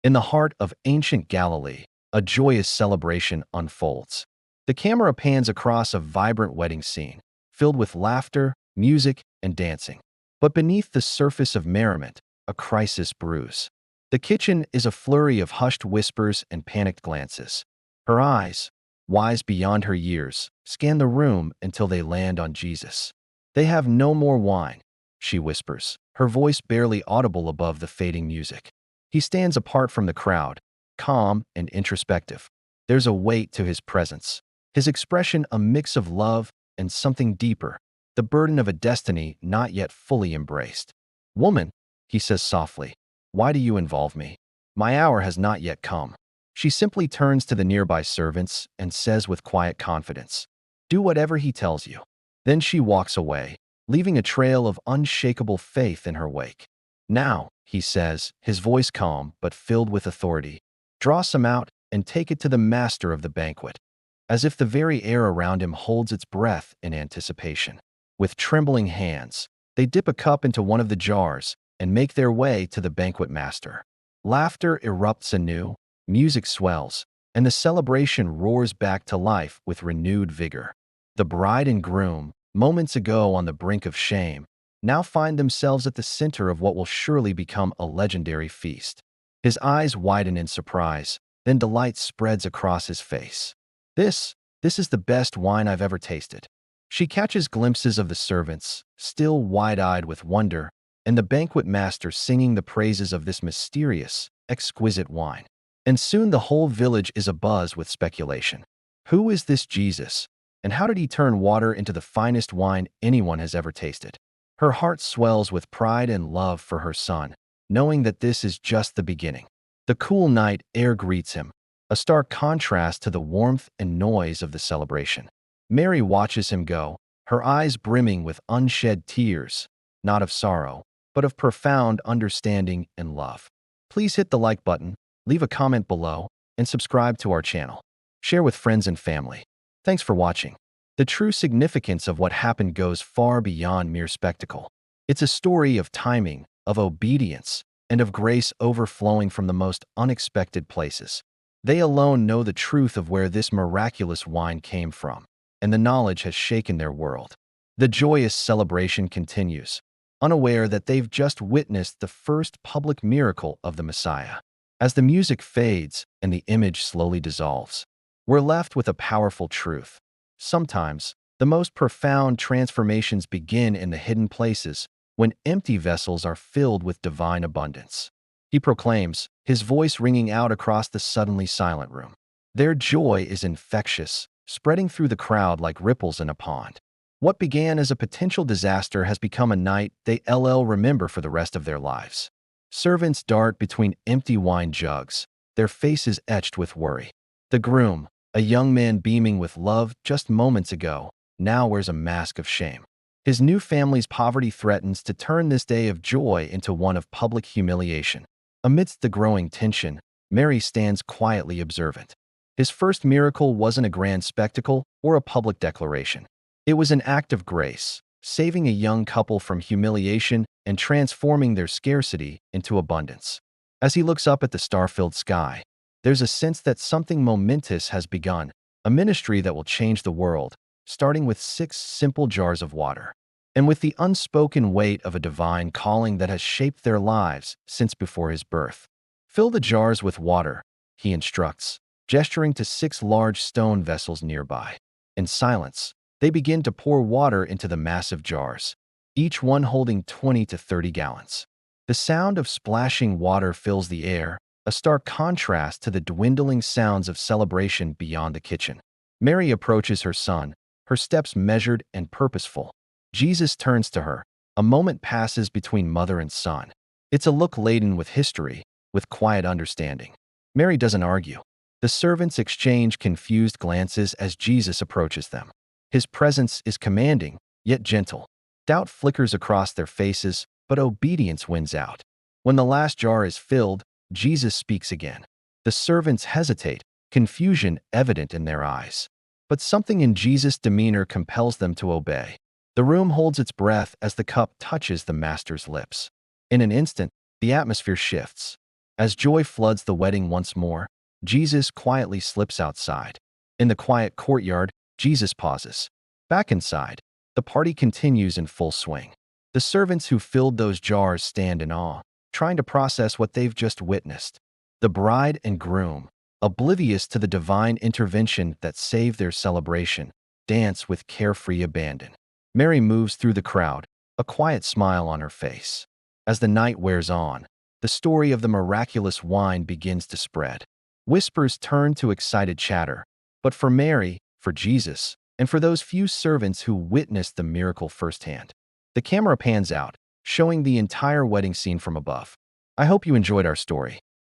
In the heart of ancient Galilee, a joyous celebration unfolds. The camera pans across a vibrant wedding scene, filled with laughter, music, and dancing. But beneath the surface of merriment, a crisis brews. The kitchen is a flurry of hushed whispers and panicked glances. Her eyes, wise beyond her years, scan the room until they land on Jesus. "They have no more wine," she whispers, her voice barely audible above the fading music. He stands apart from the crowd, calm and introspective. There's a weight to his presence, his expression a mix of love and something deeper, the burden of a destiny not yet fully embraced. "Woman," he says softly, "why do you involve me? My hour has not yet come." She simply turns to the nearby servants and says with quiet confidence, "Do whatever he tells you." Then she walks away, leaving a trail of unshakable faith in her wake. "Now," he says, his voice calm but filled with authority, "draw some out and take it to the master of the banquet." As if the very air around him holds its breath in anticipation. With trembling hands, they dip a cup into one of the jars and make their way to the banquet master. Laughter erupts anew, music swells, and the celebration roars back to life with renewed vigor. The bride and groom, moments ago on the brink of shame, now find themselves at the center of what will surely become a legendary feast. His eyes widen in surprise, then delight spreads across his face. This is the best wine I've ever tasted." She catches glimpses of the servants, still wide-eyed with wonder, and the banquet master singing the praises of this mysterious, exquisite wine. And soon the whole village is abuzz with speculation. Who is this Jesus, and how did he turn water into the finest wine anyone has ever tasted? Her heart swells with pride and love for her son, knowing that this is just the beginning. The cool night air greets him, a stark contrast to the warmth and noise of the celebration. Mary watches him go, her eyes brimming with unshed tears, not of sorrow, but of profound understanding and love. Please hit the like button, leave a comment below, and subscribe to our channel. Share with friends and family. Thanks for watching. The true significance of what happened goes far beyond mere spectacle. It's a story of timing, of obedience, and of grace overflowing from the most unexpected places. They alone know the truth of where this miraculous wine came from, and the knowledge has shaken their world. The joyous celebration continues, unaware that they've just witnessed the first public miracle of the Messiah. As the music fades and the image slowly dissolves, we're left with a powerful truth. Sometimes, the most profound transformations begin in the hidden places, when empty vessels are filled with divine abundance. He proclaims, his voice ringing out across the suddenly silent room. Their joy is infectious, spreading through the crowd like ripples in a pond. What began as a potential disaster has become a night they'll remember for the rest of their lives. Servants dart between empty wine jugs, their faces etched with worry. The groom, a young man beaming with love just moments ago, now wears a mask of shame. His new family's poverty threatens to turn this day of joy into one of public humiliation. Amidst the growing tension, Mary stands quietly observant. His first miracle wasn't a grand spectacle or a public declaration. It was an act of grace, saving a young couple from humiliation and transforming their scarcity into abundance. As he looks up at the star-filled sky, there's a sense that something momentous has begun, a ministry that will change the world, starting with 6 simple jars of water, and with the unspoken weight of a divine calling that has shaped their lives since before his birth. "Fill the jars with water," he instructs, gesturing to 6 large stone vessels nearby. In silence, they begin to pour water into the massive jars, each one holding 20 to 30 gallons. The sound of splashing water fills the air, a stark contrast to the dwindling sounds of celebration beyond the kitchen. Mary approaches her son, her steps measured and purposeful. Jesus turns to her. A moment passes between mother and son. It's a look laden with history, with quiet understanding. Mary doesn't argue. The servants exchange confused glances as Jesus approaches them. His presence is commanding, yet gentle. Doubt flickers across their faces, but obedience wins out. When the last jar is filled, Jesus speaks again. The servants hesitate, confusion evident in their eyes. But something in Jesus' demeanor compels them to obey. The room holds its breath as the cup touches the master's lips. In an instant, the atmosphere shifts. As joy floods the wedding once more, Jesus quietly slips outside. In the quiet courtyard, Jesus pauses. Back inside, the party continues in full swing. The servants who filled those jars stand in awe, trying to process what they've just witnessed. The bride and groom, oblivious to the divine intervention that saved their celebration, dance with carefree abandon. Mary moves through the crowd, a quiet smile on her face. As the night wears on, the story of the miraculous wine begins to spread. Whispers turn to excited chatter, but for Mary, for Jesus, and for those few servants who witnessed the miracle firsthand, the camera pans out, showing the entire wedding scene from above. I hope you enjoyed our story.